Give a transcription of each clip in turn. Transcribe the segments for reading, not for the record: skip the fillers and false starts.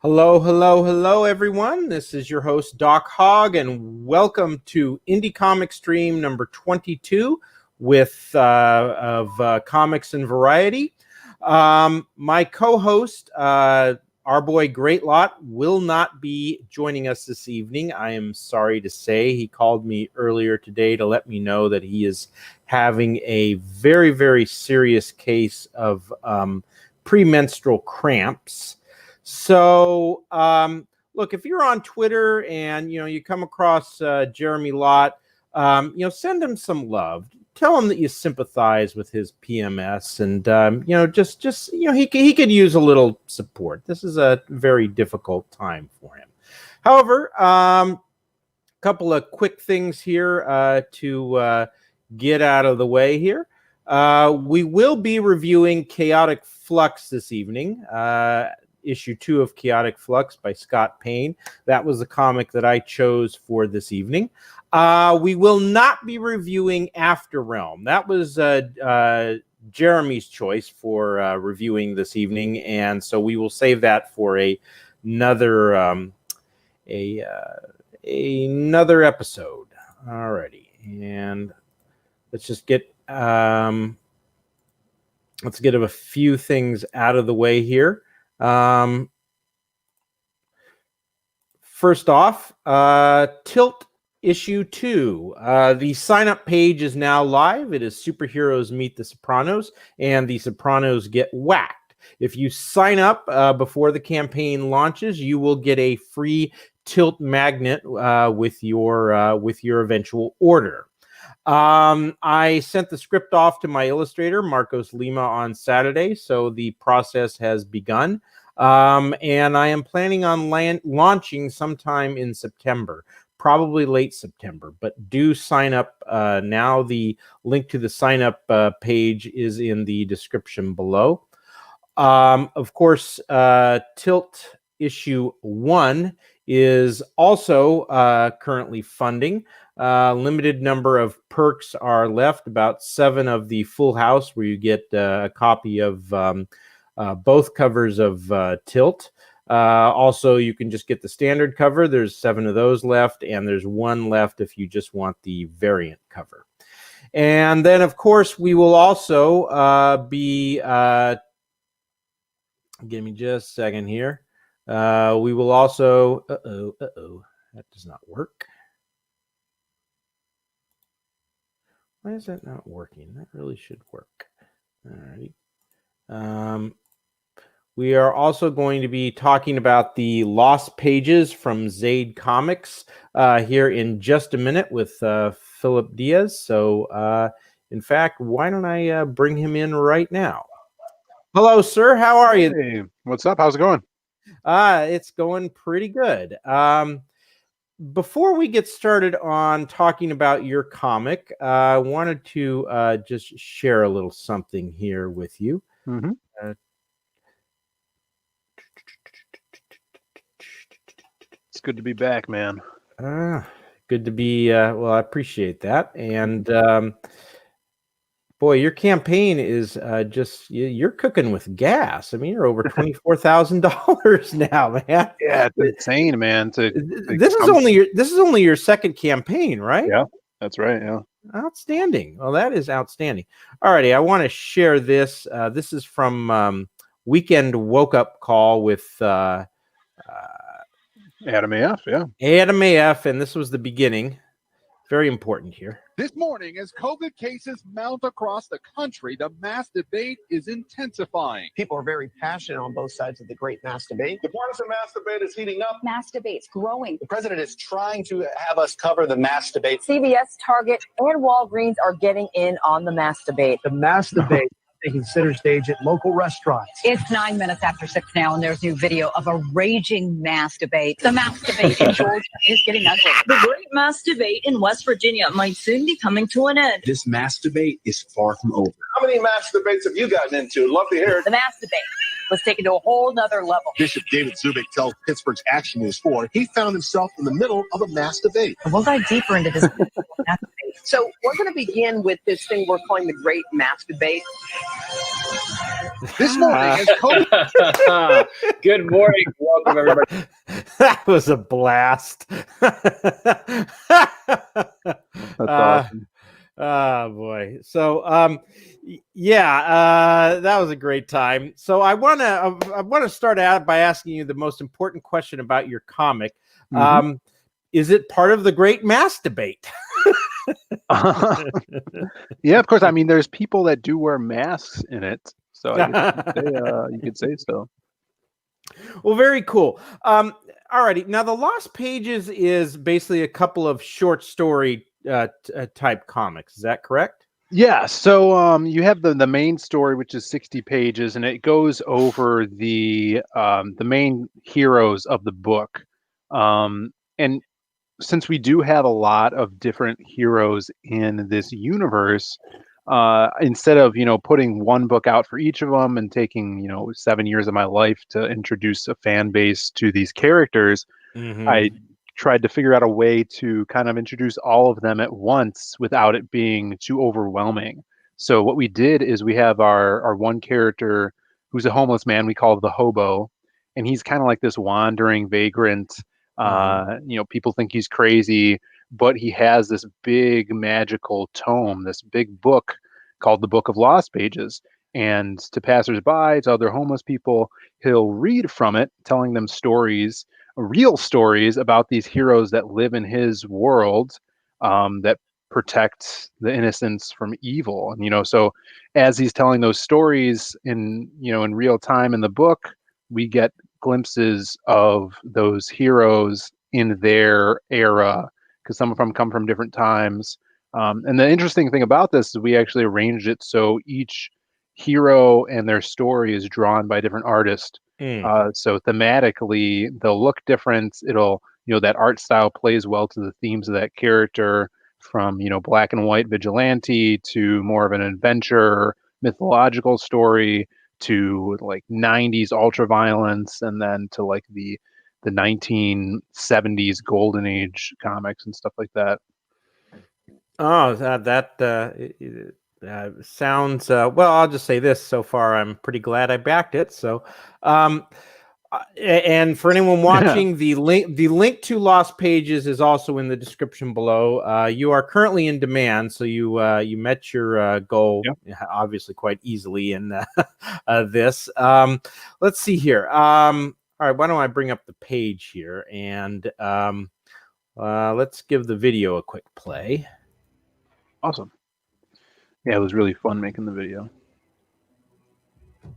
Hello, hello, hello, everyone. This is your host, Doc Hogg, and welcome to Indie Comic Stream number 22 with of Comics and Variety. My co-host, our boy Great Lot, will not be joining us this evening. I am sorry to say. He called me earlier today to let me know that he is having a very, very serious case of premenstrual cramps. So, look, if you're on Twitter and, you come across Jeremy Lott, send him some love. Tell him that you sympathize with his PMS and, he could use a little support. This is a very difficult time for him. However, a couple of quick things here to get out of the way here. We will be reviewing Chaotic Flux this evening. Issue 2 of Chaotic Flux by Scott Payne. That was the comic that I chose for this evening. We will not be reviewing After Realm. That was Jeremy's choice for reviewing this evening, and so we will save that for another episode. Alrighty, and let's just get a few things out of the way here. First off, Tilt issue 2. The sign-up page is now live. It is Superheroes Meet the Sopranos, and the Sopranos get whacked. If you sign up before the campaign launches, you will get a free Tilt magnet with your eventual order. I sent the script off to my illustrator, Marcos Lima, on Saturday, so the process has begun. And I am planning on launching sometime in September, probably late September, but do sign up now. The link to the sign up page is in the description below. Of course, Tilt issue 1 is also currently funding. Limited number of perks are left, about 7 of the full house, where you get a copy of both covers of Tilt. Also, you can just get the standard cover. There's 7 of those left, and there's 1 left if you just want the variant cover. And then, of course, we will also be... give me just a second here. We will also... that does not work. Why is that not working? That really should work. All right. We are also going to be talking about the Lost Pages from Zaid Comics here in just a minute with Phillip Diaz. So, in fact, why don't I bring him in right now? Hello, sir. How are you? Hey, what's up? How's it going? It's going pretty good. Before we get started on talking about your comic, I wanted to just share a little something here with you. Mm-hmm. It's good to be back, man. Good to be, well, I appreciate that. And boy, your campaign is just, you're cooking with gas. I mean, you're over $24,000 now, man. Yeah, it's insane, man. This is only your second campaign, right? Yeah, that's right. Yeah. Outstanding. Well, that is outstanding. Alrighty, I want to share this. This is from Weekend Woke Up Call with Adam AF, yeah. Adam AF, and this was the beginning. Very important here. This morning, as COVID cases mount across the country, the mass debate is intensifying. People are very passionate on both sides of the great mass debate. The partisan mass debate is heating up. Mass debate's growing. The president is trying to have us cover the mass debate. CVS, Target, and Walgreens are getting in on the mass debate. The mass debate taking center stage at local restaurants. It's 9 minutes after 6 now, and there's new video of a raging mass debate. The mass debate in Georgia is getting ugly. The great mass debate in West Virginia might soon be coming to an end. This mass debate is far from over. How many mass debates have you gotten into? Love to hear it. The mass debate was taken to a whole nother level. Bishop David Zubik tells Pittsburgh's Action News 4 he found himself in the middle of a mass debate. And we'll dive deeper into this mass debate. So we're going to begin with this thing we're calling the great mass debate. This morning, as COVID Good morning. Welcome, everybody. That was a blast. That's awesome. Oh boy. So that was a great time. So I want to start out by asking you the most important question about your comic. Is it part of the great mass debate? Yeah, of course. I mean, there's people that do wear masks in it, so I guess you could say so. Well, very cool. Alrighty. Now, The Lost Pages is basically a couple of short story type comics. Is that correct? Yeah. So you have the main story, which is 60 pages, and it goes over the main heroes of the book. And since we do have a lot of different heroes in this universe, instead of putting one book out for each of them and taking 7 years of my life to introduce a fan base to these characters, I tried to figure out a way to kind of introduce all of them at once without it being too overwhelming. So what we did is we have our one character who's a homeless man we call the hobo, and he's kind of like this wandering vagrant. People think he's crazy, but he has this big magical tome, this big book called the Book of Lost Pages. And to passersby, to other homeless people, he'll read from it, telling them stories, real stories about these heroes that live in his world, that protect the innocents from evil. And so as he's telling those stories in real time in the book, we get glimpses of those heroes in their era, because some of them come from different times. And the interesting thing about this is we actually arranged it so each hero and their story is drawn by a different artist. So thematically, they'll look different. It'll, that art style plays well to the themes of that character, from, black and white vigilante to more of an adventure, mythological story, to like 90s ultra violence, and then to like the 1970s golden age comics and stuff like that. Oh, that sounds well. I'll just say this: so far, I'm pretty glad I backed it. So, and for anyone watching, the link to Lost Pages is also in the description below. You are currently in demand, so you met your goal obviously quite easily in this. Let's see here. All right, why don't I bring up the page here, and let's give the video a quick play. Awesome. Yeah, it was really fun making the video.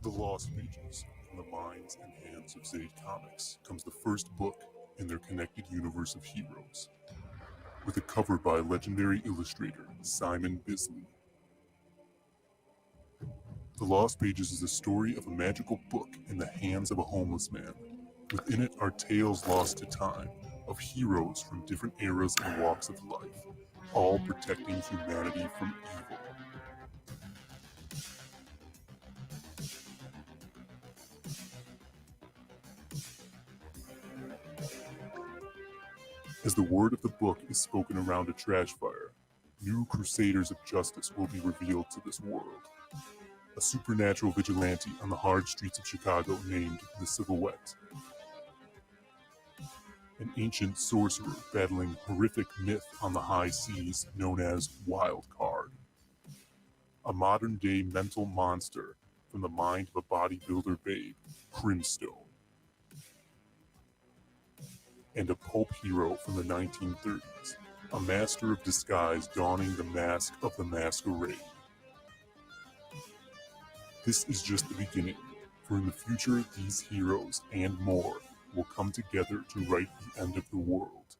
The Lost Pages, from the minds and hands of Zade Comics, comes the first book in their connected universe of heroes, with a cover by legendary illustrator Simon Bisley. The Lost Pages is the story of a magical book in the hands of a homeless man. Within it are tales lost to time of heroes from different eras and walks of life, all protecting humanity from evil. As the word of the book is spoken around a trash fire, new crusaders of justice will be revealed to this world. A supernatural vigilante on the hard streets of Chicago named the Silhouette. An ancient sorcerer battling horrific myth on the high seas known as Wild Card. A modern-day mental monster from the mind of a bodybuilder babe, Crimstone. And a pulp hero from the 1930s, a master of disguise donning the mask of the Masquerade. This is just the beginning, for in the future these heroes and more will come together to write the end of the world.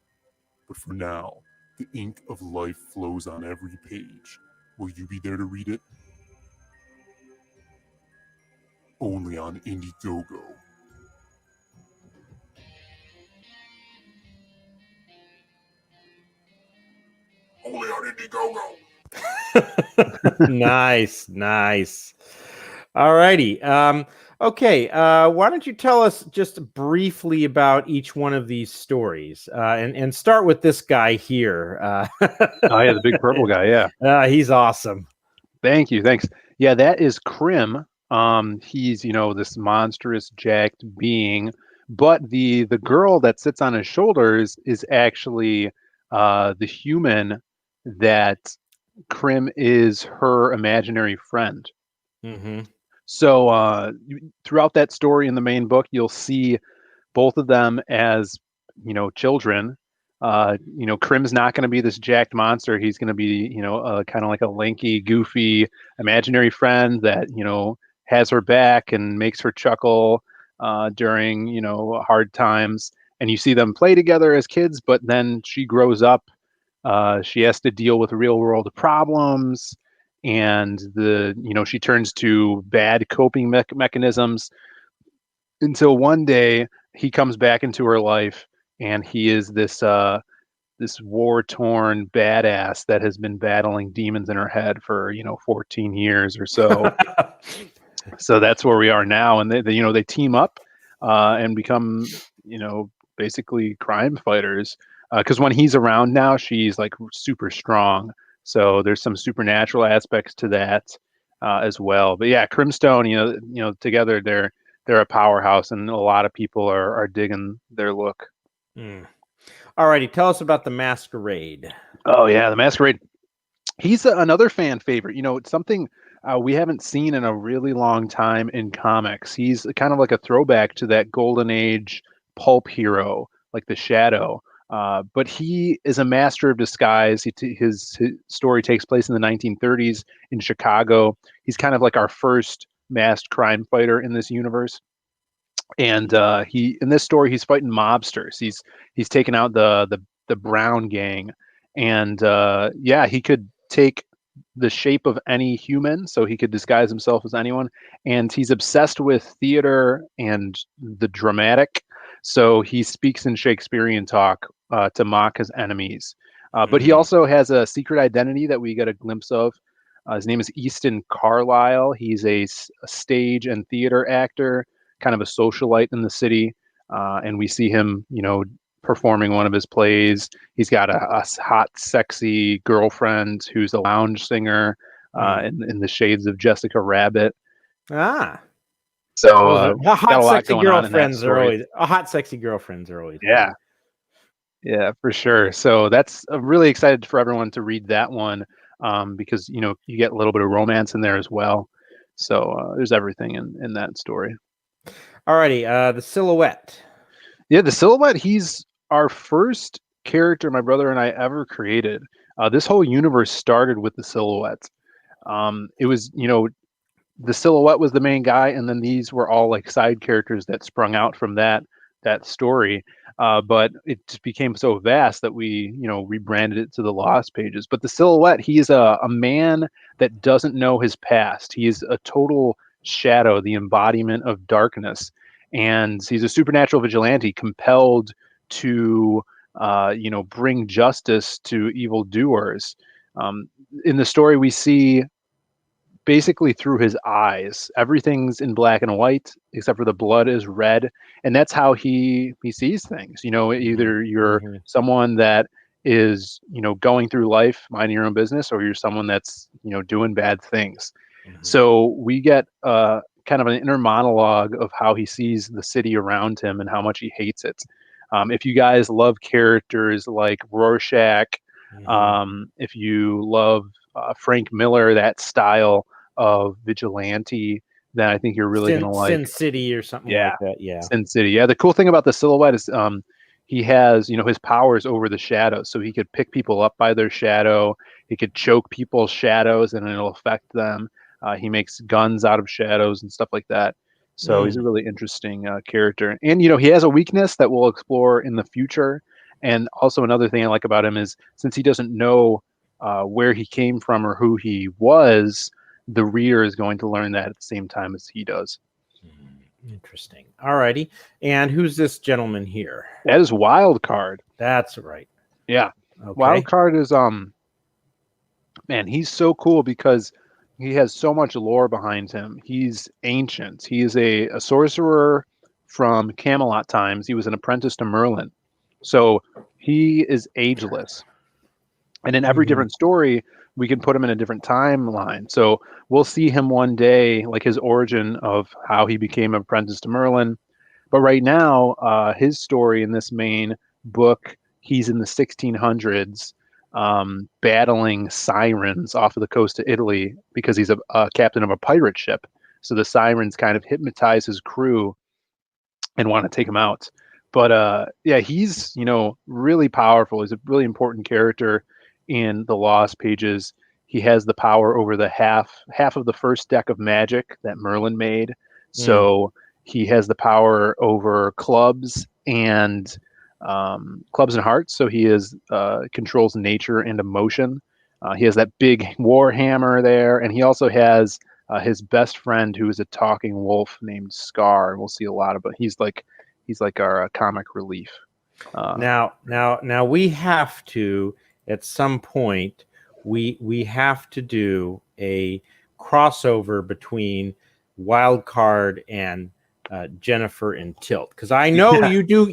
But for now, the ink of life flows on every page. Will you be there to read it? Only on Indiegogo. Only on Indiegogo. Nice. All righty. Okay. Why don't you tell us just briefly about each one of these stories, and start with this guy here. Oh yeah, the big purple guy. Yeah, he's awesome. Thanks. Yeah, that is Crim, He's, this monstrous jacked being, but the girl that sits on his shoulders is actually the human that Krim is her imaginary friend. Mm-hmm. So throughout that story in the main book, you'll see both of them as, children. Krim's not going to be this jacked monster. He's going to be, kind of like a lanky, goofy, imaginary friend that, has her back and makes her chuckle during, hard times. And you see them play together as kids, but then she grows up. She has to deal with real world problems, and she turns to bad coping mechanisms until one day he comes back into her life, and he is this war-torn badass that has been battling demons in her head for 14 years or so. So that's where we are now, and they team up and become basically crime fighters, because when he's around now, she's like super strong. So there's some supernatural aspects to that as well. But yeah, Crimstone, together they're a powerhouse, and a lot of people are digging their look. Alrighty, tell us about the Masquerade. Oh yeah, the Masquerade. He's another fan favorite. It's something we haven't seen in a really long time in comics. He's kind of like a throwback to that golden age pulp hero, like the Shadow. But he is a master of disguise. His story takes place in the 1930s in Chicago. He's kind of like our first masked crime fighter in this universe. And in this story, he's fighting mobsters. He's taken out the Brown gang, and he could take the shape of any human, so he could disguise himself as anyone. And he's obsessed with theater and the dramatic, so he speaks in Shakespearean talk to mock his enemies. But he also has a secret identity that we get a glimpse of. His name is Easton Carlisle. He's a stage and theater actor, kind of a socialite in the city, and we see him, performing one of his plays. He's got a hot, sexy girlfriend who's a lounge singer in the shades of Jessica Rabbit. So hot, sexy girlfriends are always yeah, for sure. So that's really excited for everyone to read that one, because you get a little bit of romance in there as well. So there's everything in that story. Alrighty, the Silhouette. Yeah, the Silhouette. He's our first character my brother and I ever created. This whole universe started with the Silhouette. It was, the Silhouette was the main guy, and then these were all like side characters that sprung out from that story. But it just became so vast that we, rebranded it to the Lost Pages. But the Silhouette, he's a man that doesn't know his past. He's a total shadow, the embodiment of darkness. And he's a supernatural vigilante compelled to, bring justice to evildoers. In the story, we see basically through his eyes, everything's in black and white except for the blood is red, and that's how he sees things. Either you're someone that is going through life minding your own business, or you're someone that's doing bad things. So we get kind of an inner monologue of how he sees the city around him and how much he hates it. If you guys love characters like Rorschach, if you love Frank Miller, that style of vigilante, then I think you're really going to like Sin City or something like that. Yeah, Sin City. Yeah, the cool thing about the Silhouette is he has his powers over the shadows, so he could pick people up by their shadow. He could choke people's shadows, and it'll affect them. He makes guns out of shadows and stuff like that. So he's a really interesting character. And, he has a weakness that we'll explore in the future. And also another thing I like about him is, since he doesn't know where he came from or who he was, the reader is going to learn that at the same time as he does. Interesting. Alrighty. And who's this gentleman here? That is Wildcard. That's right. Yeah. Okay. Wildcard is, man, he's so cool because he has so much lore behind him. He's ancient. He is a sorcerer from Camelot times. He was an apprentice to Merlin. So he is ageless. And in every different story, we can put him in a different timeline. So we'll see him one day, like his origin of how he became apprenticed to Merlin. But right now, his story in this main book, he's in the 1600s, battling sirens off of the coast of Italy because he's a captain of a pirate ship. So the sirens kind of hypnotize his crew and want to take him out. But yeah, he's really powerful. He's a really important character in the Lost Pages. He has the power over the half of the first deck of magic that Merlin made. So he has the power over clubs and hearts. So he controls nature and emotion. He has that big war hammer there, and he also has his best friend, who is a talking wolf named Scar. We'll see a lot of, but he's like our comic relief. Now we have to, at some point, we have to do a crossover between Wildcard and Jennifer and Tilt, because I know you do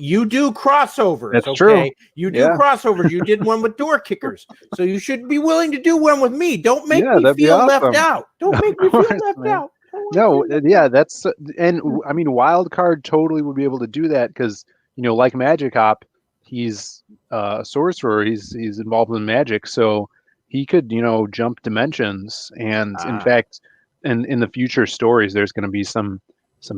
crossovers. That's okay, true. You do crossovers. You did one with Door Kickers, so you should be willing to do one with me. Don't make me feel left out. Don't make me feel left out. No, yeah, that's and I mean, Wildcard totally would be able to do that because like Magic Hop, he's a sorcerer. He's involved in magic, so he could jump dimensions. And in fact, in the future stories, there's going to be some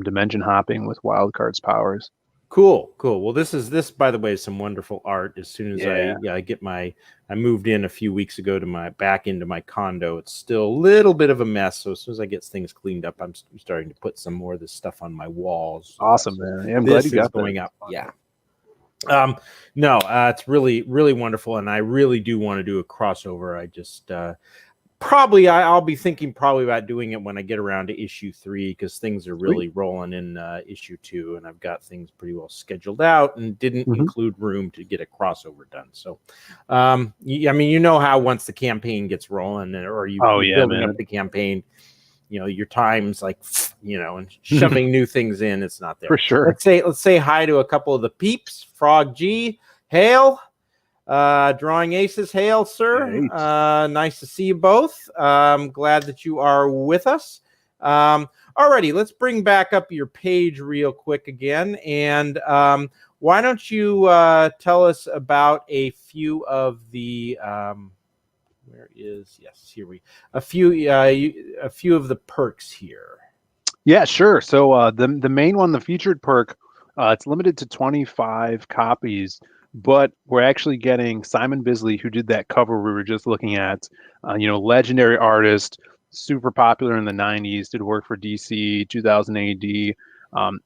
dimension hopping with Wildcard's powers. Cool. Well, this by the way is some wonderful art. As soon as I get I moved in a few weeks ago to back into my condo. It's still a little bit of a mess. So as soon as I get things cleaned up, I'm starting to put some more of this stuff on my walls. Awesome, man. Yeah, I'm glad you got going up. Yeah. No, it's really, really wonderful, and I really do want to do a crossover. I just I'll be thinking about doing it when I get around to issue 3, because things are really rolling in issue 2, and I've got things pretty well scheduled out and didn't include room to get a crossover done. So, I mean, how once the campaign gets rolling, or building up the campaign, your time's like, and shoving new things in, it's not there. For sure. Let's say hi to a couple of the peeps. Frog G, Hale. Drawing Aces, hail, sir. Nice to see you both. I'm glad that you are with us. Alrighty, let's bring back up your page real quick again. And why don't you tell us about a few of the a few of the perks here. Yeah, sure. So the main one, the featured perk, it's limited to 25 copies. But we're actually getting Simon Bisley, who did that cover we were just looking at. Legendary artist, super popular in the 90s, did work for DC, 2000 AD.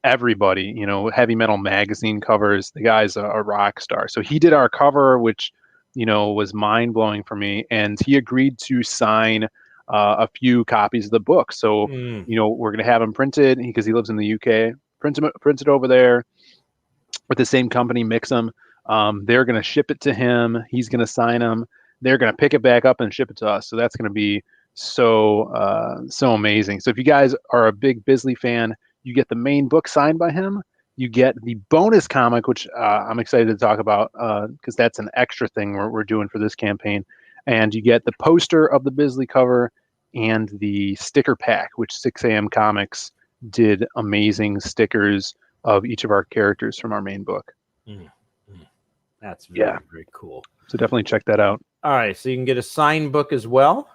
Everybody, Heavy Metal magazine covers. The guy's a rock star. So he did our cover, which, was mind-blowing for me. And he agreed to sign a few copies of the book. So, we're going to have him printed because he lives in the UK. Print it over there with the same company, mix them. They're going to ship it to him. He's going to sign them. They're going to pick it back up and ship it to us. So that's going to be so amazing. So if you guys are a big Bisley fan, you get the main book signed by him. You get the bonus comic, which I'm excited to talk about because that's an extra thing we're doing for this campaign. And you get the poster of the Bisley cover and the sticker pack, which 6 AM Comics did amazing stickers of each of our characters from our main book. That's very cool. So definitely check that out. All right, so you can get a signed book as well.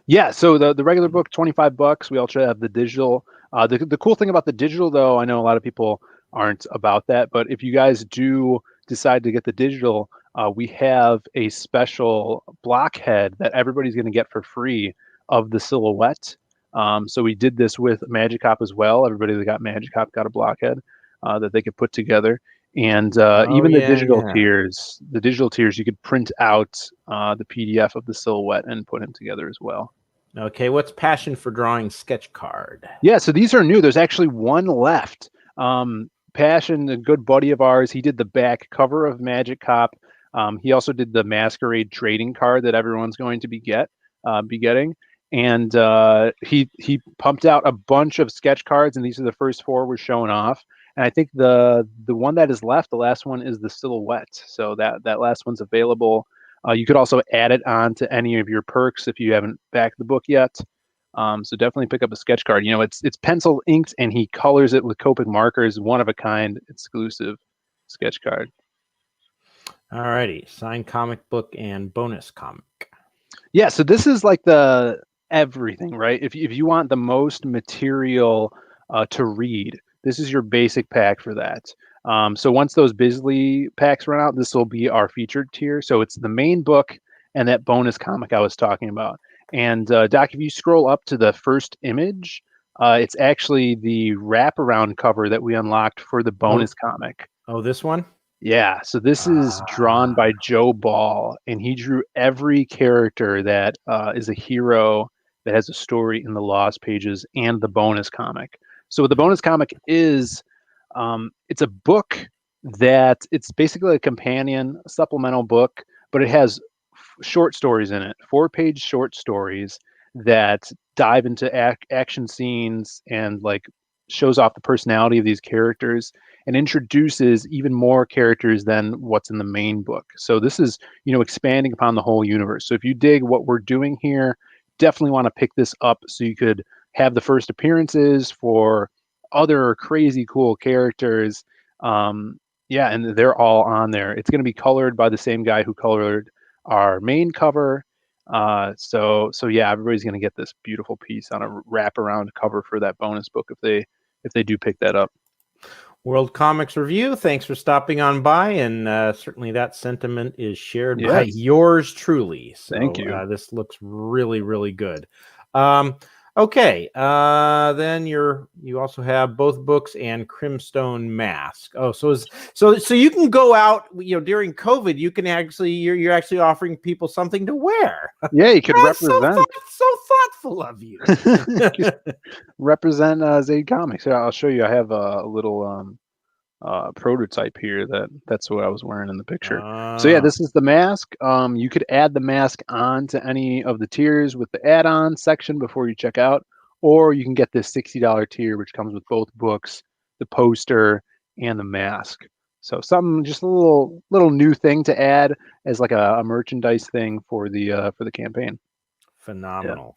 Yeah, so the regular book, $25. We also have the digital. The cool thing about the digital, though, I know a lot of people aren't about that, but if you guys do decide to get the digital, we have a special blockhead that everybody's going to get for free of the silhouette. So we did this with Magic Hop as well. Everybody that got Magic Hop got a blockhead that they could put together. And even the digital tiers, you could print out the PDF of the silhouette and put them together as well. Okay, what's Passion for Drawing sketch card? Yeah, so these are new. There's actually one left. Passion, a good buddy of ours, he did the back cover of Magic Cop. He also did the Masquerade trading card that everyone's going to be getting. And he pumped out a bunch of sketch cards, and these are the first 4 we're showing off. And I think the one that is left, the last one, is the silhouette. So that last one's available. You could also add it on to any of your perks if you haven't backed the book yet. So definitely pick up a sketch card. It's pencil inked, and he colors it with Copic markers. One of a kind, exclusive sketch card. All righty, signed comic book and bonus comic. Yeah, so this is like the everything, right? If you want the most material to read, this is your basic pack for that. So once those Bisley packs run out, this will be our featured tier. So it's the main book and that bonus comic I was talking about. And Doc, if you scroll up to the first image, it's actually the wraparound cover that we unlocked for the bonus comic. Oh, this one? Yeah, so this is drawn by Joe Ball, and he drew every character that is a hero that has a story in the Lost Pages and the bonus comic. So what the bonus comic is, it's a book that it's basically a companion supplemental book, but it has short stories in it, 4-page short stories that dive into action scenes and like shows off the personality of these characters and introduces even more characters than what's in the main book. So this is, expanding upon the whole universe. So if you dig what we're doing here, definitely want to pick this up so you could have the first appearances for other crazy cool characters. Yeah, and they're all on there. It's going to be colored by the same guy who colored our main cover. So yeah, everybody's going to get this beautiful piece on a wraparound cover for that bonus book if they do pick that up. World Comics Review, thanks for stopping on by, and certainly that sentiment is shared by yours truly. So, thank you. This looks really, really good. Okay, then you also have both books and Crimstone Mask. Oh, so you can go out, during COVID, you can actually you're actually offering people something to wear. Yeah, you could represent. So thoughtful of you. Represent Zade Comics. Here, I'll show you. I have a little prototype here that's what I was wearing in the picture. So yeah, this is the mask. You could add the mask on to any of the tiers with the add-on section before you check out, or you can get this $60 tier which comes with both books, the poster, and the mask. So something, just a little new thing to add as like a merchandise thing for the campaign. Phenomenal.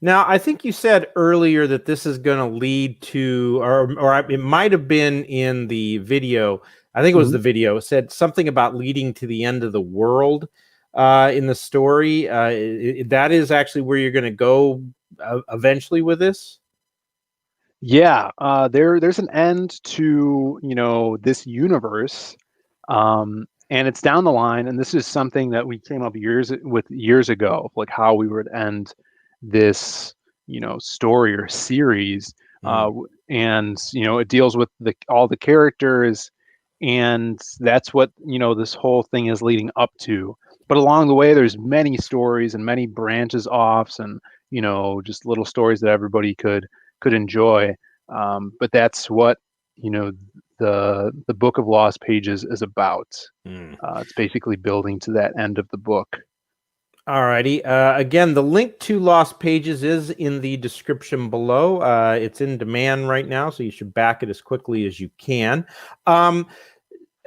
Now, I think you said earlier that this is going to lead to, or it might have been in the video. I think it was the video. It said something about leading to the end of the world in the story. That is actually where you're going to go eventually with this. Yeah, there's an end to this universe. And it's down the line, and this is something that we came up years ago, like how we would end this, story or series. And it deals with all the characters, and that's what this whole thing is leading up to. But along the way, there's many stories and many branches offs, and just little stories that everybody could enjoy. But that's what the Book of Lost Pages is about. It's basically building to that end of the book. Alrighty. Again, the link to Lost Pages is in the description below. It's in demand right now, so you should back it as quickly as you can.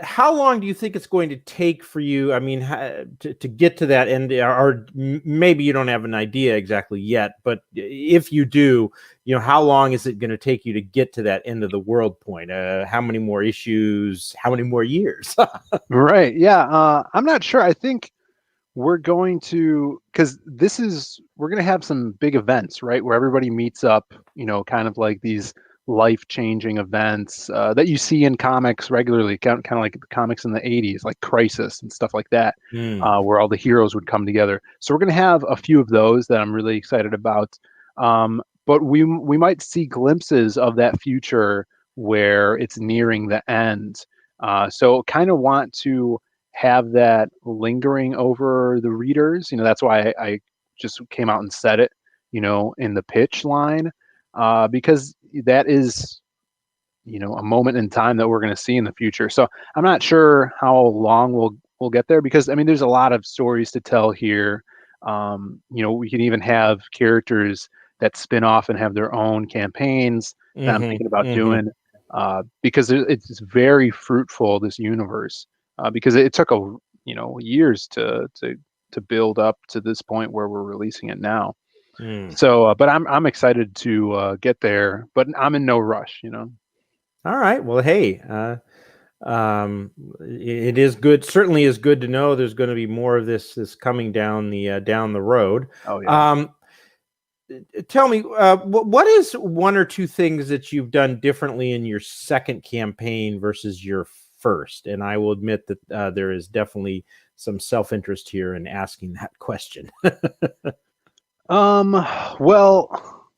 How long do you think it's going to take for you? I mean, to get to that end, or maybe you don't have an idea exactly yet, but if you do, how long is it going to take you to get to that end of the world point? How many more issues? How many more years? Right. Yeah. I'm not sure. I think we're going to, because we're going to have some big events, right? Where everybody meets up, kind of like these life-changing events that you see in comics regularly, kind of like the comics in the 80s, like Crisis and stuff like that, where all the heroes would come together. So we're going to have a few of those that I'm really excited about. But we might see glimpses of that future where it's nearing the end. So kind of want to have that lingering over the readers. That's why I just came out and said it, in the pitch line. Because that is, a moment in time that we're going to see in the future. So I'm not sure how long we'll get there, because there's a lot of stories to tell here. We can even have characters that spin off and have their own campaigns that I'm thinking about doing, because it's very fruitful, this universe, because it took a years to build up to this point where we're releasing it now. Mm. So, but I'm excited to get there, but I'm in no rush. All right. Well, hey, it is good. Certainly is good to know there's going to be more of this coming down the road. Oh yeah. Tell me, what is one or two things that you've done differently in your second campaign versus your first? And I will admit that there is definitely some self-interest here in asking that question. Well,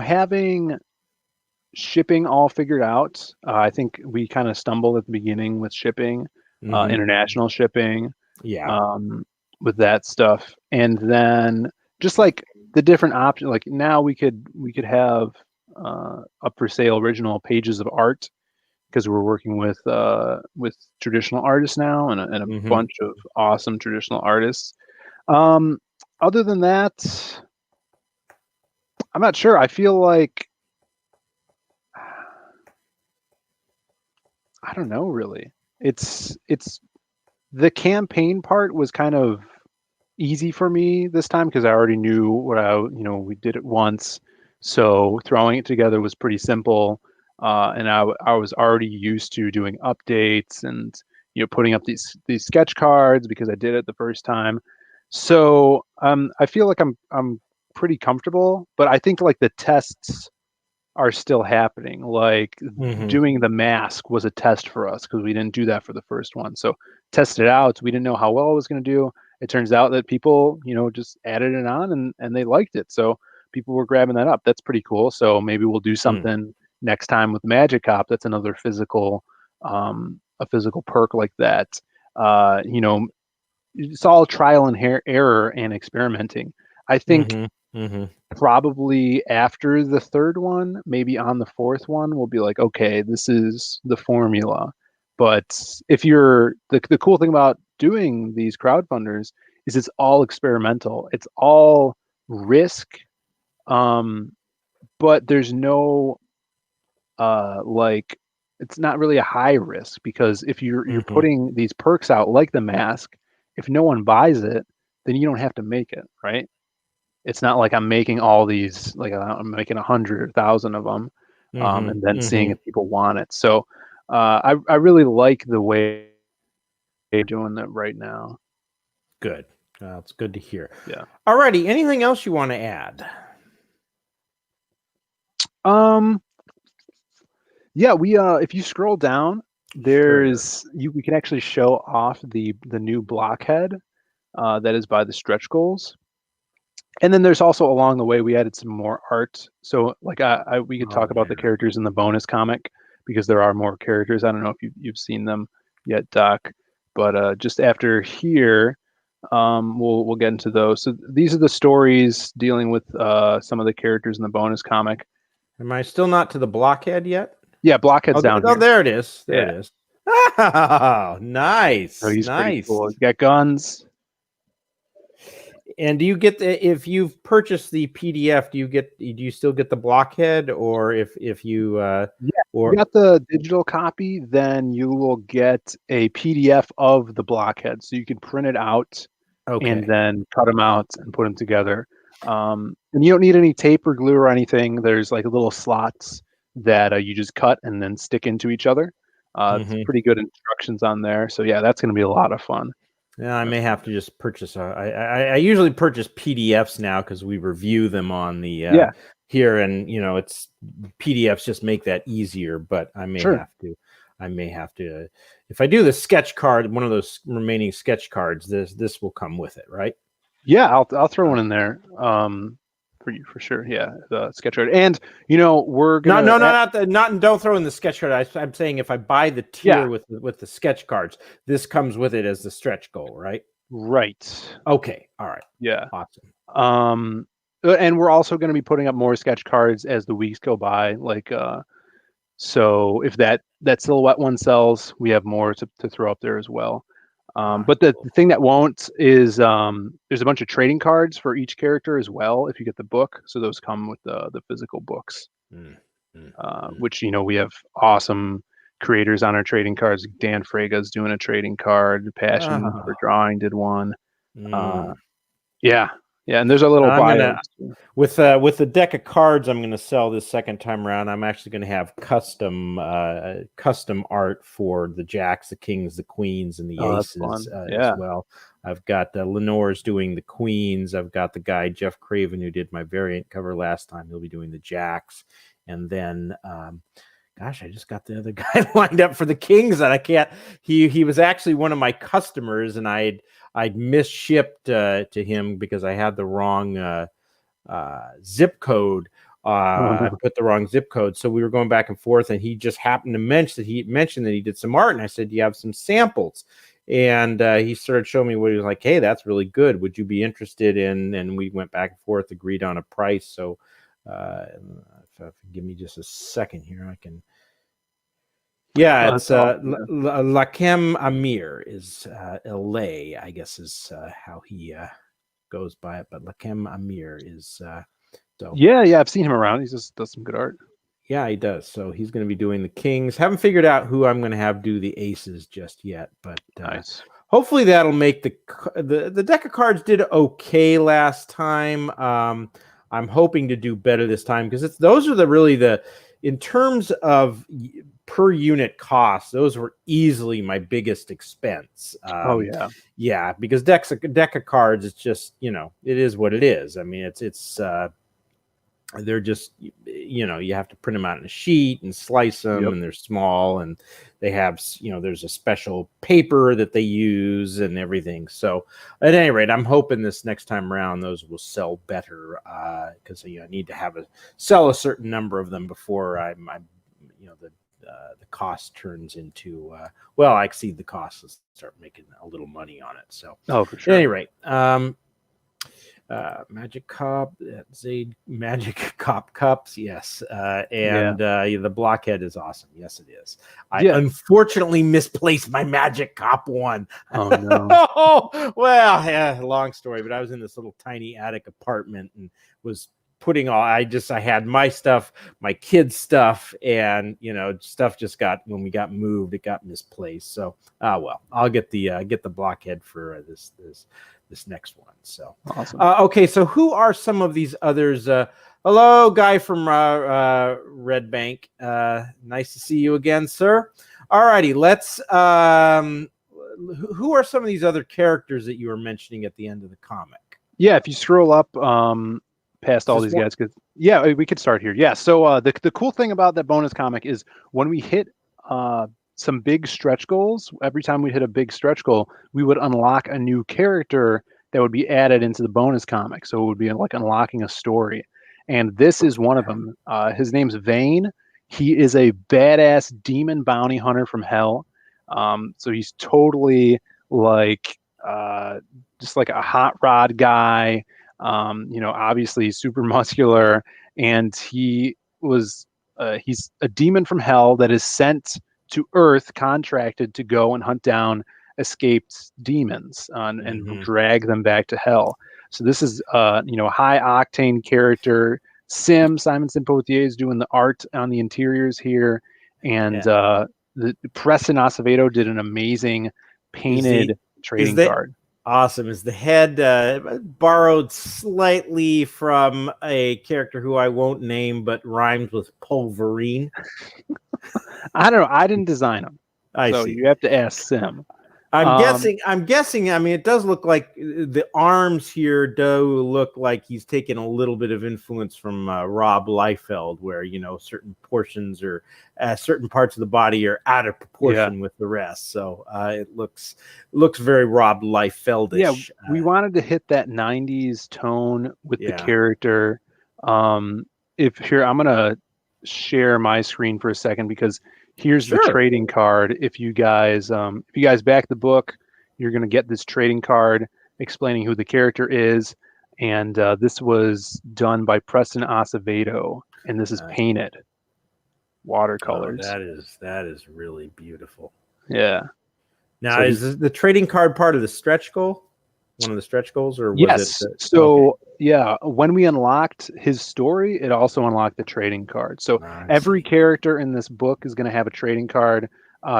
having shipping all figured out, I think we kind of stumbled at the beginning with shipping, Mhm. international shipping, Yeah. with that stuff, and then just like the different options. Like now we could have up for sale original pages of art because we're working with traditional artists now and a Mhm. bunch of awesome traditional artists. Other than that, I'm not sure. I feel like I don't know really. It's the campaign part was kind of easy for me this time because I already knew we did it once, so throwing it together was pretty simple. And I was already used to doing updates and putting up these sketch cards because I did it the first time. So I feel like I'm pretty comfortable, but I think like the tests are still happening. Like Mhm. doing the mask was a test for us because we didn't do that for the first one. So test it out. We didn't know how well it was going to do. It turns out that people, just added it on and they liked it. So people were grabbing that up. That's pretty cool. So maybe we'll do something next time with Magic Cop. That's another a physical perk like that. It's all trial and error and experimenting. I think Mhm. Mhm. probably after the third one, maybe on the fourth one, we'll be like, okay, this is the formula. But if you're the cool thing about doing these crowdfunders is it's all experimental. It's all risk, but there's no like it's not really a high risk because if you're Mhm. putting these perks out like the mask, if no one buys it, then you don't have to make it, right? It's not like I'm making all these, like I'm making 100,000 of them, Mhm. and then seeing Mhm. if people want it. So I really like the way they're doing it right now. Good. It's good to hear. Yeah. Alrighty. Anything else you want to add? Yeah, we if you scroll down, we can actually show off the new blockhead that is by the stretch goals. And then there's also along the way we added some more art. So like we could talk about the characters in the bonus comic because there are more characters. I don't know if you've seen them yet, Doc, but just after here, we'll get into those. So these are the stories dealing with some of the characters in the bonus comic. Am I still not to the blockhead yet? Yeah, blockhead's down here. Oh, there it is. There Yeah. it is. Oh, nice. So he's pretty nice. cool. He's got guns. And do you get if you've purchased the PDF, do you still get the blockhead, or if you If you got the digital copy, then you will get a PDF of the blockhead, so you can print it out and then cut them out and put them together. And you don't need any tape or glue or anything. There's like little slots that you just cut and then stick into each other. It's pretty good instructions on there. So yeah, that's going to be a lot of fun. Yeah, I may have to just purchase. I usually purchase PDFs now because we review them on the here, and it's PDFs just make that easier. But I may have to. If I do the sketch card, one of those remaining sketch cards, this will come with it, right? Yeah, I'll throw one in there for you for sure. Yeah, the sketch card, and we're gonna don't throw in the sketch card. I'm saying if I buy the tier with the sketch cards, this comes with it as the stretch goal, right? Right. Okay. All right. Yeah. Awesome. And we're also going to be putting up more sketch cards as the weeks go by. Like, so if that silhouette one sells, we have more to throw up there as well. But the thing that won't is there's a bunch of trading cards for each character as well if you get the book. So those come with the physical books, which we have awesome creators on our trading cards. Dan Frega's doing a trading card. Passion for Drawing did one. Yeah, and there's a little bio. With the deck of cards I'm gonna sell this second time around. I'm actually gonna have custom art for the jacks, the kings, the queens, and the aces as well. I've got Lenore's doing the queens. I've got the guy Jeff Craven who did my variant cover last time. He'll be doing the jacks, and then gosh, I just got the other guy lined up for the kings, and I can't. He was actually one of my customers, and I'd misshipped to him because I had the wrong zip code. I put the wrong zip code, so we were going back and forth, and he just happened to mention that he did some art, and I said, "Do you have some samples?" And he started showing me what he was like. Hey, that's really good. Would you be interested in? And we went back and forth, agreed on a price. So if give me just a second here, I can. Yeah, it's Lakem Amir is LA, I guess is how he goes by it. But Lakem Amir is so. Yeah, I've seen him around. He just does some good art. Yeah, he does. So he's going to be doing the kings. Haven't figured out who I'm going to have do the aces just yet, but nice. Hopefully that'll make the deck of cards did okay last time. I'm hoping to do better this time because those are the in terms of per unit cost, those were easily my biggest expense. Yeah, because deck of cards, it's just, it is what it is. I mean, it's they're just, you have to print them out in a sheet and slice them, and they're small, and they have, there's a special paper that they use and everything. So at any rate, I'm hoping this next time around those will sell better because I need to sell a certain number of them before the cost turns into I exceed the cost and start making a little money on it. So for sure. At any rate, Magic Cop, Zaid Magic Cop Cups, yes, the blockhead is awesome. Yes, it is. I unfortunately misplaced my Magic Cop one. Oh no! Long story, but I was in this little tiny attic apartment and was putting I had my stuff, my kids' stuff, and stuff just when we got moved, it got misplaced. So I'll get the blockhead for this next one. So awesome. Okay, so who are some of these others? Hello, guy from Red Bank. Nice to see you again, sir. All righty, let's who are some of these other characters that you were mentioning at the end of the comic? Yeah, if you scroll up past all these guys, we could start here. Yeah, so the cool thing about that bonus comic is when we hit some big stretch goals, every time we hit a big stretch goal, we would unlock a new character that would be added into the bonus comic. So it would be like unlocking a story. And this is one of them. His name's Vayne. He is a badass demon bounty hunter from hell. So he's totally like just like a hot rod guy. Obviously super muscular, and he's a demon from hell that is sent to Earth, contracted to go and hunt down escaped demons and drag them back to hell. So this is high octane character. Simon Poitier is doing the art on the interiors here, and the Preston Acevedo did an amazing painted trading card. Awesome. Is the head borrowed slightly from a character who I won't name, but rhymes with Pulverine? I don't know. I didn't design them. So you have to ask Sim. I'm guessing. I mean, it does look like the arms here do look like he's taken a little bit of influence from Rob Liefeld, where certain portions or certain parts of the body are out of proportion with the rest. So it looks very Rob Liefeldish. Yeah, we wanted to hit that '90s tone with the character. If I'm gonna share my screen for a second because here's the trading card. If you guys back the book, you're going to get this trading card explaining who the character is. And this was done by Preston Acevedo, and this is painted watercolors. Oh, that is really beautiful. Yeah. Now, is the trading card part of the stretch goal? one of the stretch goals, or was Yes. it? So yeah, when we unlocked his story, it also unlocked the trading card. So every character in this book is going to have a trading card.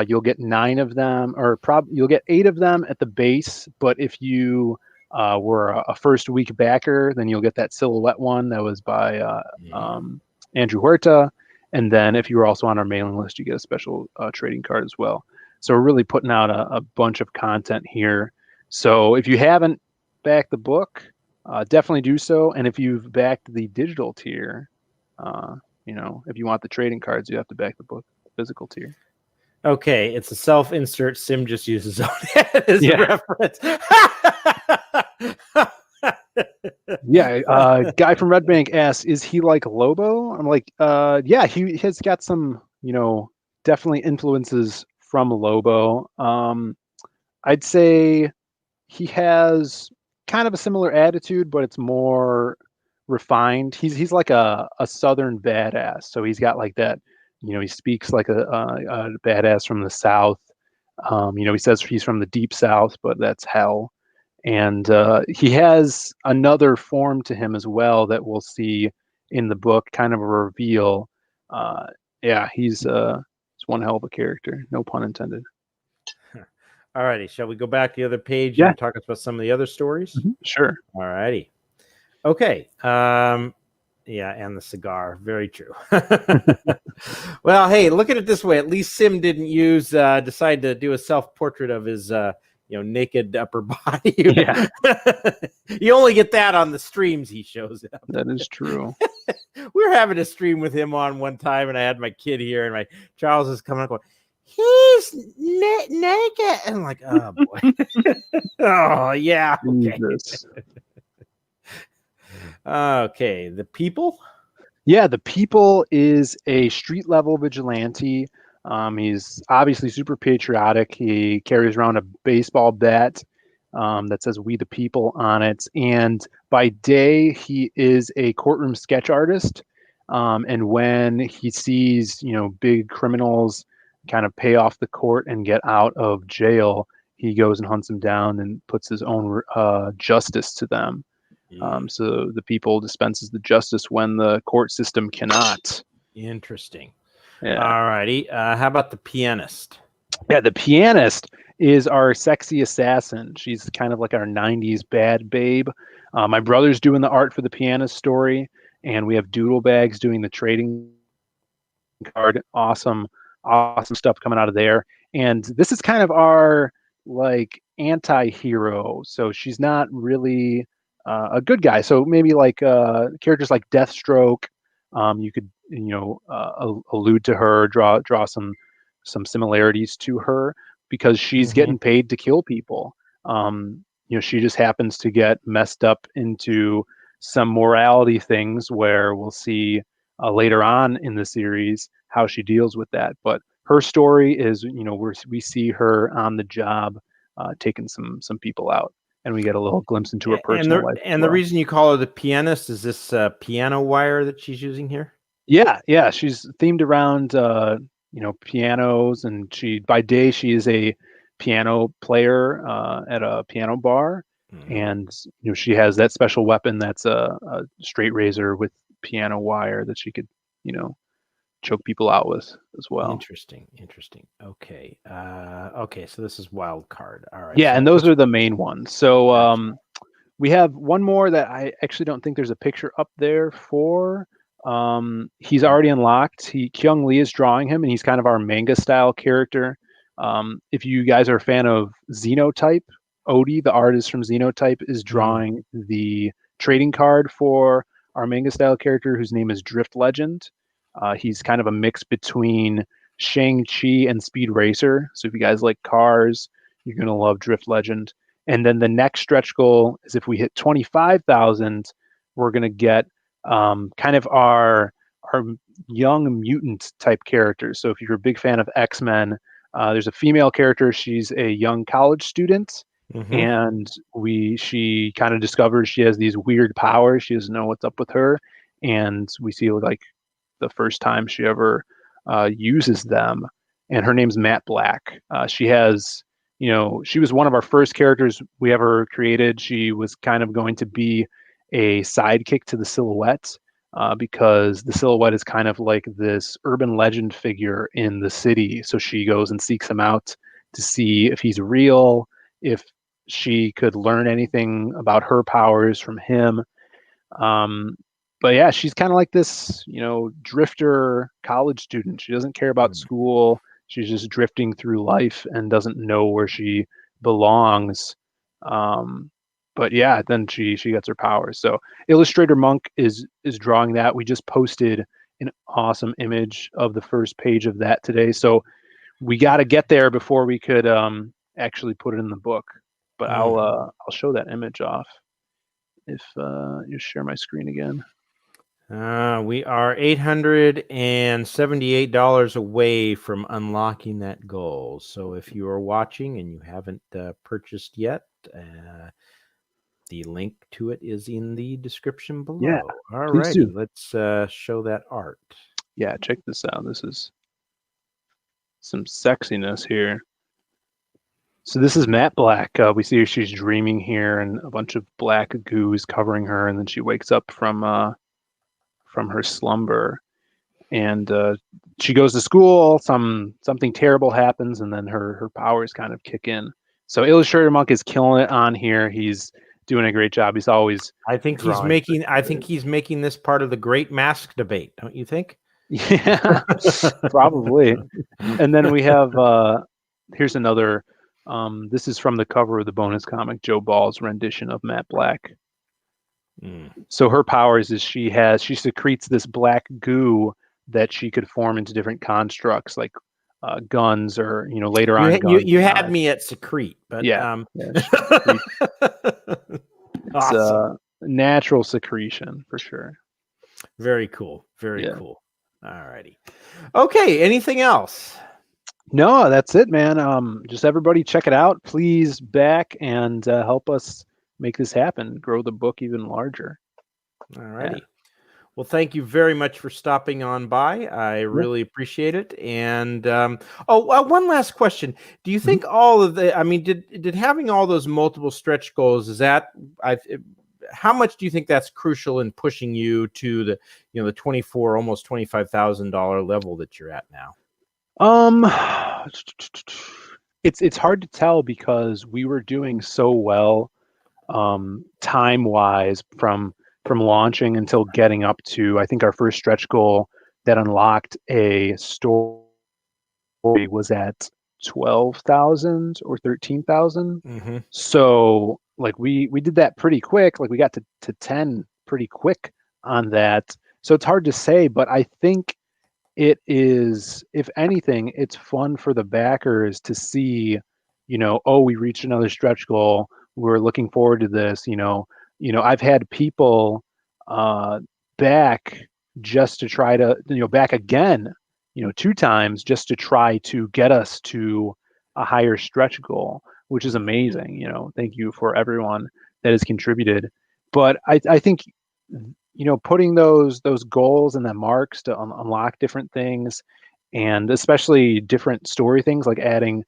You'll get 9 of them, or you'll get 8 of them at the base. But if you were a first week backer, then you'll get that silhouette one that was by Andrew Huerta. And then if you were also on our mailing list, you get a special trading card as well. So we're really putting out a bunch of content here. So if you haven't backed the book, definitely do so. And if you've backed the digital tier, if you want the trading cards, you have to back the book, the physical tier. Okay, it's a self-insert. Sim just uses his own head as a reference. Guy from Red Bank asks, is he like Lobo? I'm like, yeah, he has got some, definitely influences from Lobo. I'd say he has kind of a similar attitude, but it's more refined. He's like a Southern badass. So he's got like that, he speaks like a badass from the South. He says he's from the deep South, but that's hell. And he has another form to him as well that we'll see in the book, kind of a reveal. He's one hell of a character, no pun intended. All righty, shall we go back to the other page Yeah. and talk about some of the other stories? Mm-hmm. Sure. All righty. Okay. And the cigar. Very true. Well, hey, look at it this way. At least Sim didn't decide to do a self-portrait of his naked upper body. Yeah. You only get that on the streams he shows up. That is true. We were having a stream with him on one time, and I had my kid here, and my Charles is coming up going, he's naked. And I'm like, oh boy. Oh yeah. Okay. Okay. The People. Yeah, the People is a street level vigilante. He's obviously super patriotic. He carries around a baseball bat that says "We the People" on it. And by day, he is a courtroom sketch artist. And when he sees, big criminals kind of pay off the court and get out of jail, he goes and hunts them down and puts his own justice to them. So the People dispenses the justice when the court system cannot. Interesting. Yeah. All righty. How about the Pianist? Yeah, the Pianist is our sexy assassin. She's kind of like our 90s bad babe. My brother's doing the art for the Pianist story, and we have Doodle Bags doing the trading card. Awesome stuff coming out of there. And this is kind of our like anti-hero. So she's not really a good guy. So maybe like characters like Deathstroke, you could allude to her, draw some similarities to her, because she's getting paid to kill people. She just happens to get messed up into some morality things where we'll see later on in the series how she deals with that. But her story is, we see her on the job taking some people out, and we get a little glimpse into her personal life. And the reason you call her the Pianist is this piano wire that she's using here? Yeah, she's themed around pianos, and by day she is a piano player at a piano bar, and she has that special weapon that's a straight razor with piano wire that she could choke people out with as well. Interesting. Okay. So this is Wild Card. All right. Yeah, so and those are the main ones. So we have one more that I actually don't think there's a picture up there for. He's already unlocked. Kyung Lee is drawing him, and he's kind of our manga style character. If you guys are a fan of Xenotype, Odie, the artist from Xenotype, is drawing the trading card for our manga style character, whose name is Drift Legend. He's kind of a mix between Shang-Chi and Speed Racer. So if you guys like cars, you're going to love Drift Legend. And then the next stretch goal is if we hit 25,000, we're going to get kind of our young mutant type characters. So if you're a big fan of X-Men, there's a female character. She's a young college student, and she kind of discovers she has these weird powers. She doesn't know what's up with her, and we see like the first time she ever uses them. And her name's Matte Black. She has she was one of our first characters we ever created. She was kind of going to be a sidekick to the Silhouette, because the Silhouette is kind of like this urban legend figure in the city. So she goes and seeks him out to see if he's real, if she could learn anything about her powers from him. But yeah, she's kind of like this, drifter college student. She doesn't care about school. She's just drifting through life and doesn't know where she belongs. But yeah, then she gets her powers. So Illustrator Monk is drawing that. We just posted an awesome image of the first page of that today. So we got to get there before we could actually put it in the book. But I'll show that image off if you share my screen again. We are $878 away from unlocking that goal. So if you are watching and you haven't purchased yet, the link to it is in the description below. Yeah, all please righty, do. let's show that art. Yeah, check this out. This is some sexiness here. So this is Matte Black. We see her, she's dreaming here, and a bunch of black goo is covering her, and then she wakes up from her slumber, and she goes to school. Something terrible happens, and then her powers kind of kick in. So Illustrator Monk is killing it on here. He's doing a great job. He's always I think he's making this part of the great mask debate, don't you think? Yeah, probably. And then we have here's another. This is from the cover of the bonus comic, Joe Ball's rendition of Matte Black. So her powers is she secretes this black goo that she could form into different constructs, like guns, or later on guns. You had me at secrete, but it's natural secretion for sure. Very cool. Very cool. All righty. Okay. Anything else? No, that's it, man. Just everybody check it out. Please back and help us make this happen, grow the book even larger. All righty. Well, thank you very much for stopping on by. I really appreciate it. And one last question. Do you think all of did having all those multiple stretch goals, how much do you think that's crucial in pushing you to the $24,000, almost $25,000 level that you're at now? It's hard to tell because we were doing so well time wise from launching until getting up to, I think our first stretch goal that unlocked a story was at 12,000 or 13,000. So like we did that pretty quick. Like we got to 10 pretty quick on that. So it's hard to say, but I think it is, if anything, it's fun for the backers to see, we reached another stretch goal. We're looking forward to this. I've had people back just to try to, back again, 2 times just to try to get us to a higher stretch goal, which is amazing. Thank you for everyone that has contributed. But I think, putting those goals and the marks to unlock different things, and especially different story things, like adding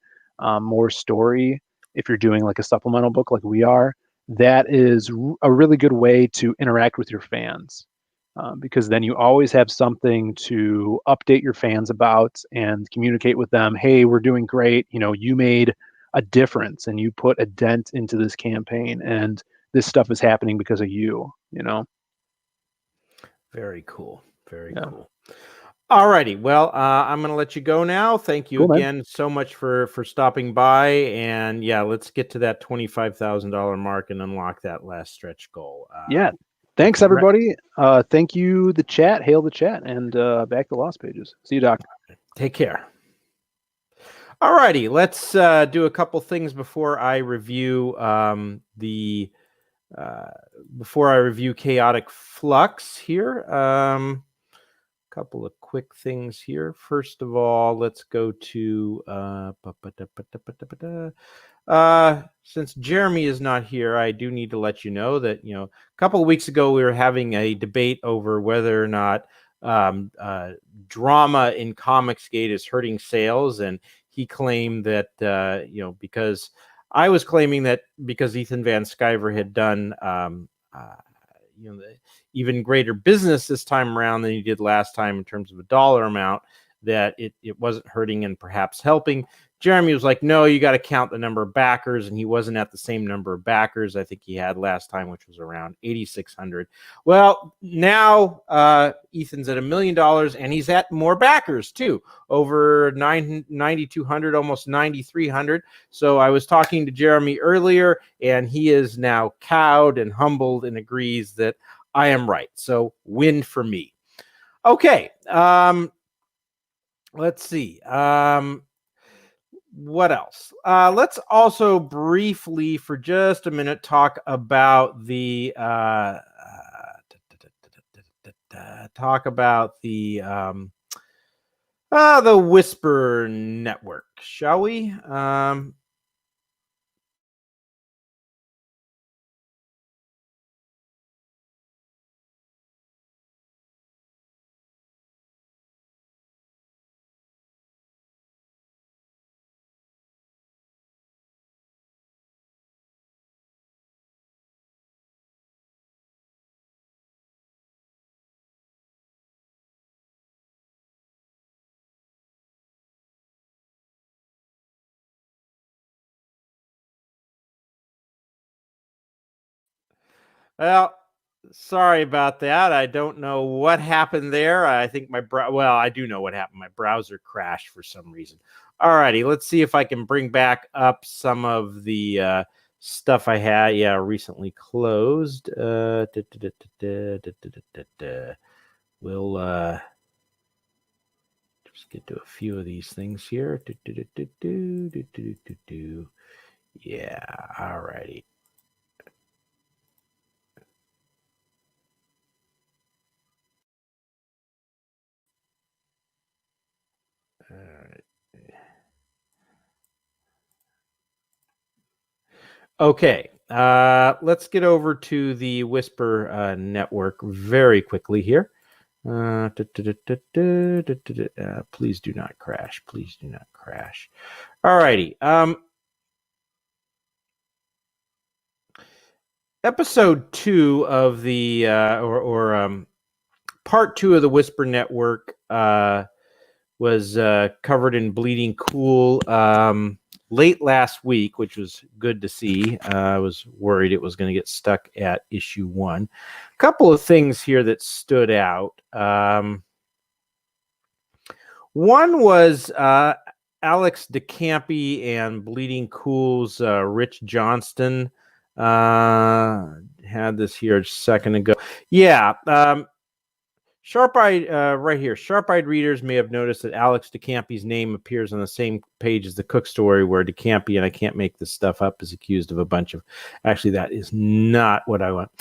more story if you're doing like a supplemental book like we are, that is a really good way to interact with your fans, because then you always have something to update your fans about and communicate with them. Hey, we're doing great. You made a difference and you put a dent into this campaign, and this stuff is happening because of you. Very cool. Very cool. All righty. Well, I'm going to let you go now. Thank you again so much for stopping by. And let's get to that $25,000 mark and unlock that last stretch goal. Thanks everybody. Thank you, the chat. Hail the chat, and back to Lost Pages. See you, Doc. Take care. All righty. Let's do a couple things before I review Chaotic Flux here. Couple of quick things here. First of all, let's go to since Jeremy is not here, I do need to let you know that a couple of weeks ago we were having a debate over whether or not drama in Comicsgate is hurting sales, and he claimed that because I was claiming that because Ethan Van Sciver had done even greater business this time around than he did last time in terms of a dollar amount, that it wasn't hurting and perhaps helping. Jeremy was like, no, you got to count the number of backers, and he wasn't at the same number of backers I think he had last time, which was around 8,600. Well, now Ethan's at $1 million, and he's at more backers too, over 9,200, almost 9,300. So I was talking to Jeremy earlier, and he is now cowed and humbled and agrees that I am right. So win for me. Okay. Let's see. What else? Let's also briefly, for just a minute, talk about the Whisper Network, shall we? Well, sorry about that. I don't know what happened there. I think I do know what happened. My browser crashed for some reason. All righty, let's see if I can bring back up some of the stuff I had. Yeah, recently closed. We'll just get to a few of these things here. Yeah, all righty. All right. Okay, let's get over to the Whisper Network very quickly here. Please do not crash. Please do not crash. All righty. Episode 2 of the part 2 of the Whisper Network was covered in Bleeding Cool late last week, which was good to see. I was worried it was going to get stuck at issue 1. A couple of things here that stood out. One was Alex DeCampi and Bleeding Cool's Rich Johnston had this here a second ago. Yeah. Sharp-eyed, right here. Sharp-eyed readers may have noticed that Alex DeCampi's name appears on the same page as the Cook story, where DeCampi, and I can't make this stuff up, is accused of a bunch of. Actually, that is not what I want.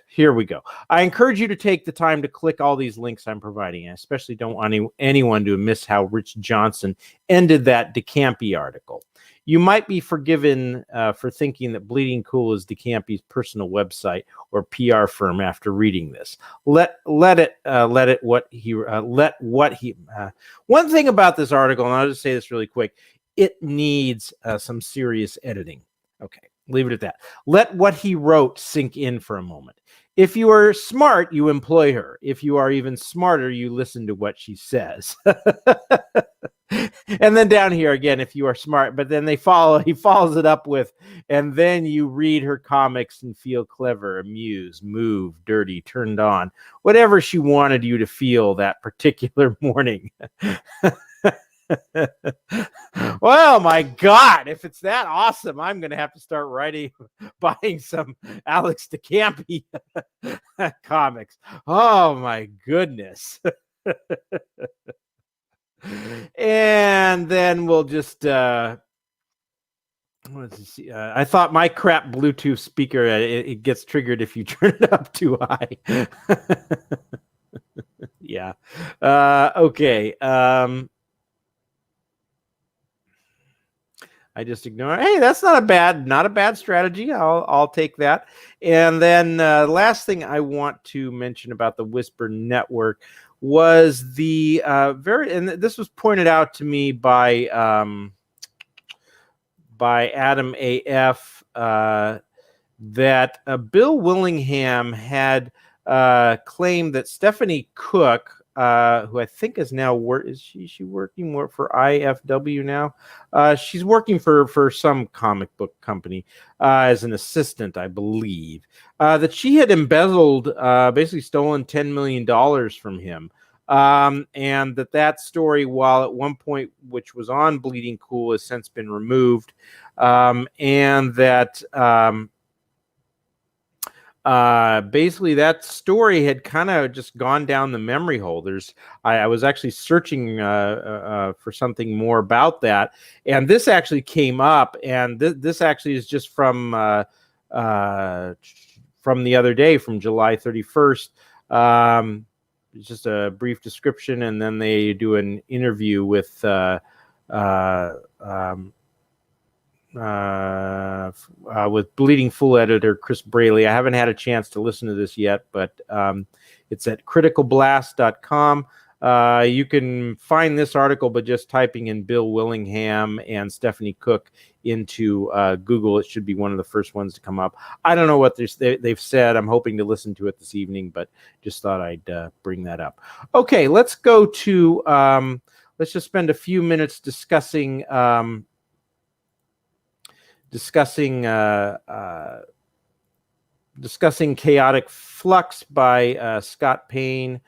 Here we go. I encourage you to take the time to click all these links I'm providing. I especially don't want anyone to miss how Rich Johnson ended that DeCampi article. You might be forgiven for thinking that Bleeding Cool is DeCampi's personal website or PR firm after reading this. One thing about this article, and I'll just say this really quick, it needs some serious editing. Okay, leave it at that. Let what he wrote sink in for a moment. If you are smart, you employ her. If you are even smarter, you listen to what she says. And then down here again, if you are smart, but then he follows it up with, and then you read her comics and feel clever, amused, moved, dirty, turned on, whatever she wanted you to feel that particular morning. Well, my God, if it's that awesome, I'm going to have to start buying some Alex DeCampi comics. Oh, my goodness. And then we'll just I thought my crap Bluetooth speaker it gets triggered if you turn it up too high. Yeah. Okay. I just ignore it. Hey, that's not a bad strategy. I'll take that. And then last thing I want to mention about the Whisper Network was the and this was pointed out to me by Adam AF, that Bill Willingham had claimed that Stephanie Cook, who I think is now is she working for IFW now? She's working for some comic book company as an assistant, I believe. That she had embezzled, basically stolen $10 million from him. And that story, while at one point, which was on Bleeding Cool, has since been removed. And that basically that story had kind of just gone down the memory hole. I was actually searching for something more about that, and this actually came up, and this actually is just from the other day, from July 31st. It's just a brief description, and then they do an interview with Bleeding Fool editor Chris Braley. I haven't had a chance to listen to this yet, but it's at criticalblast.com. You can find this article by just typing in Bill Willingham and Stephanie Cook into Google. It should be one of the first ones to come up. I don't know what they've said. I'm hoping to listen to it this evening, but just thought I'd bring that up. Okay, let's go to let's just spend a few minutes discussing Chaotic Flux by Scott Payne.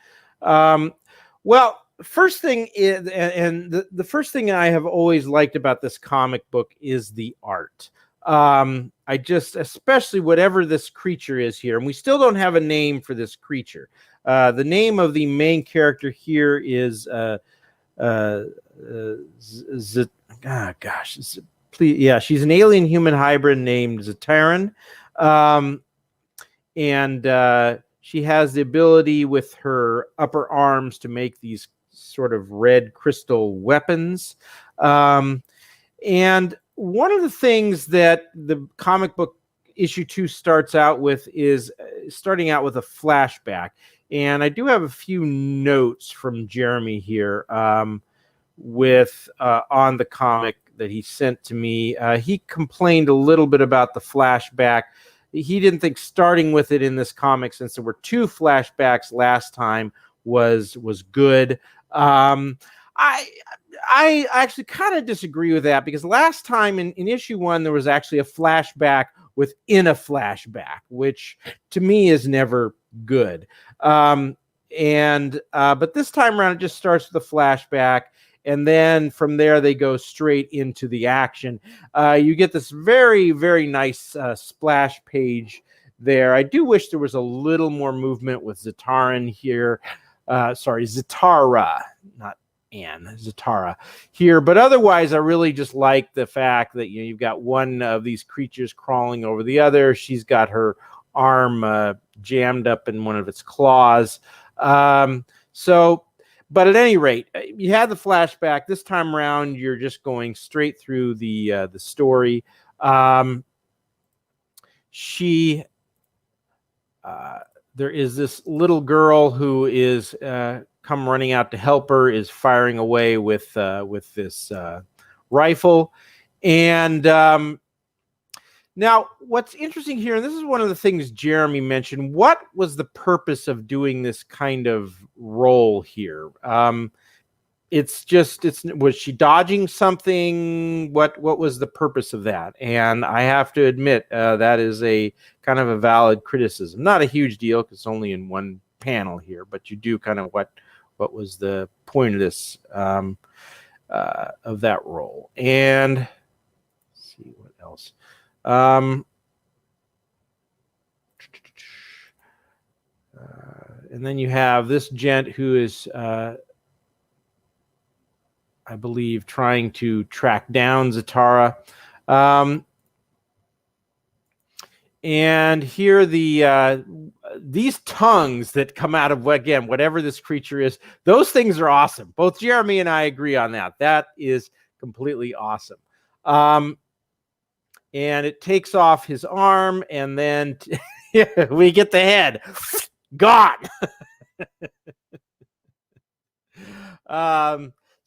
Well, first thing is, and the first thing I have always liked about this comic book is the art. I just, especially whatever this creature is here, and we still don't have a name for this creature. The name of the main character here is she's an alien human hybrid named Zataran. And she has the ability with her upper arms to make these sort of red crystal weapons. And one of the things that the comic book issue 2 starts out with is starting out with a flashback. And I do have a few notes from Jeremy here with on the comic that he sent to me. He complained a little bit about the flashback. He didn't think starting with it in this comic, since there were 2 flashbacks last time, was good. I actually kind of disagree with that, because last time in issue 1 there was actually a flashback within a flashback, which to me is never good. But this time around it just starts with a flashback, and then from there they go straight into the action. You get this very, very nice splash page there. I do wish there was a little more movement with Zataran here. Zatara, not Anne, Zatara here. But otherwise, I really just like the fact that you've got one of these creatures crawling over the other. She's got her arm jammed up in one of its claws. But at any rate, you had the flashback. This time around, you're just going straight through the story. There is this little girl who is come running out to help her, is firing away with this rifle. And now what's interesting here, and this is one of the things Jeremy mentioned, what was the purpose of doing this kind of role here? Was she dodging something? What was the purpose of that? And I have to admit, that is a kind of a valid criticism. Not a huge deal, because it's only in one panel here, but you do kind of what was the point of this of that role. And let's see what else. And then you have this gent who is I believe trying to track down Zatara. And here these tongues that come out of, again, whatever this creature is, those things are awesome. Both Jeremy and I agree on that. That is completely awesome. And it takes off his arm, and then we get the head. Gone.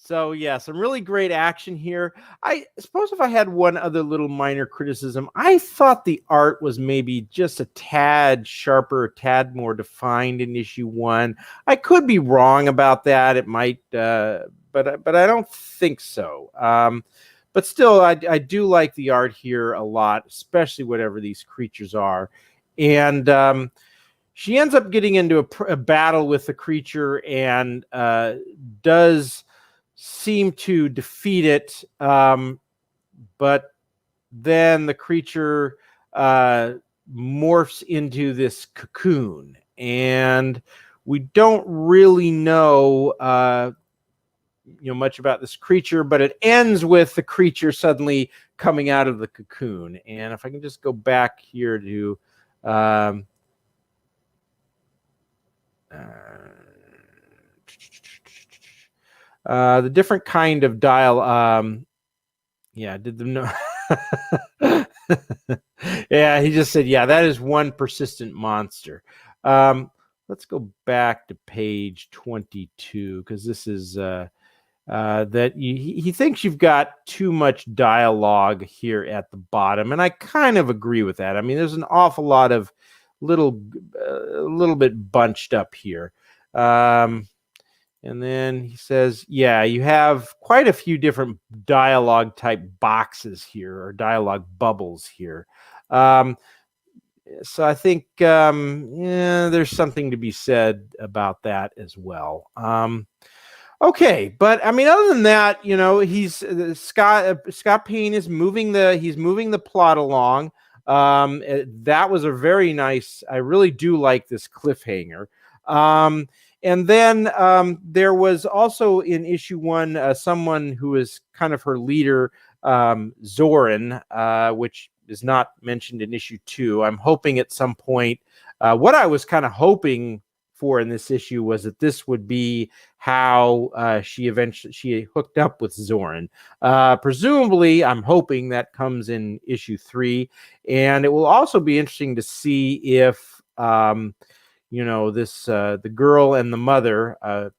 So yeah, some really great action here. I suppose if I had one other little minor criticism, I thought the art was maybe just a tad sharper, a tad more defined in issue 1. I could be wrong about that. It might, but I don't think so. But still, I do like the art here a lot, especially whatever these creatures are. And she ends up getting into a battle with the creature and does seem to defeat it, but then the creature morphs into this cocoon, and we don't really know much about this creature, but it ends with the creature suddenly coming out of the cocoon. And if I can just go back here to the different kind of dial. Yeah, did them know? Yeah, he just said, yeah, that is one persistent monster. Let's go back to page 22, because this is that he thinks you've got too much dialogue here at the bottom, and I kind of agree with that. I mean, there's an awful lot of a little bit bunched up here. And then he says, yeah, you have quite a few different dialogue type boxes here, or dialogue bubbles here. So I think, yeah, there's something to be said about that as well. Okay, but I mean, other than that, he's Scott Payne is moving the plot along. That was a very nice. I really do like this cliffhanger. And then there was also in issue 1 someone who is kind of her leader, Zoran, which is not mentioned in issue 2. I'm hoping at some point, what I was kind of hoping for in this issue was that this would be how she hooked up with Zoran. Presumably, I'm hoping that comes in issue 3, and it will also be interesting to see if this the girl and the mother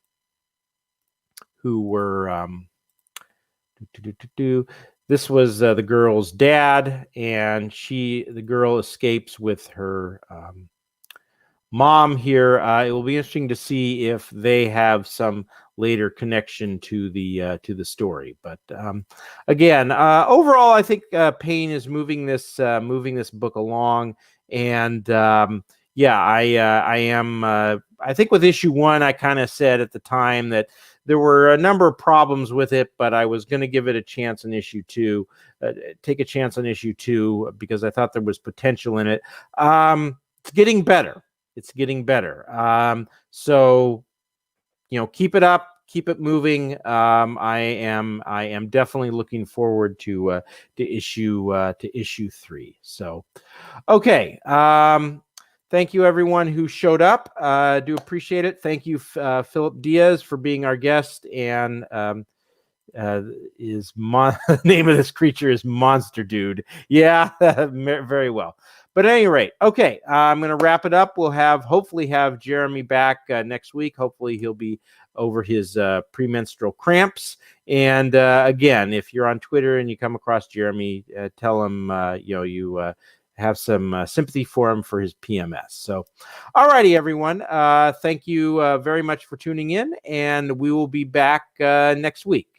who were this was the girl's dad, and the girl escapes with her mom here. It will be interesting to see if they have some later connection to the story. But again, overall, I think Payne is moving this book along, and yeah, I am. I think with issue 1, I kind of said at the time that there were a number of problems with it, but I was going to give it a chance in issue 2, take a chance on issue 2, because I thought there was potential in it. It's getting better. So, keep it up, keep it moving. I am definitely looking forward to issue 3. So, okay. Thank you, everyone who showed up. Do appreciate it. Thank you, Phillip Diaz, for being our guest. And the name of this creature is Monster Dude. Yeah, very well. But at any rate, okay, I'm going to wrap it up. We'll hopefully have Jeremy back next week. Hopefully he'll be over his premenstrual cramps. And again, if you're on Twitter and you come across Jeremy, tell him you have some sympathy for him for his PMS. So, all righty, everyone. Thank you very much for tuning in, and we will be back next week.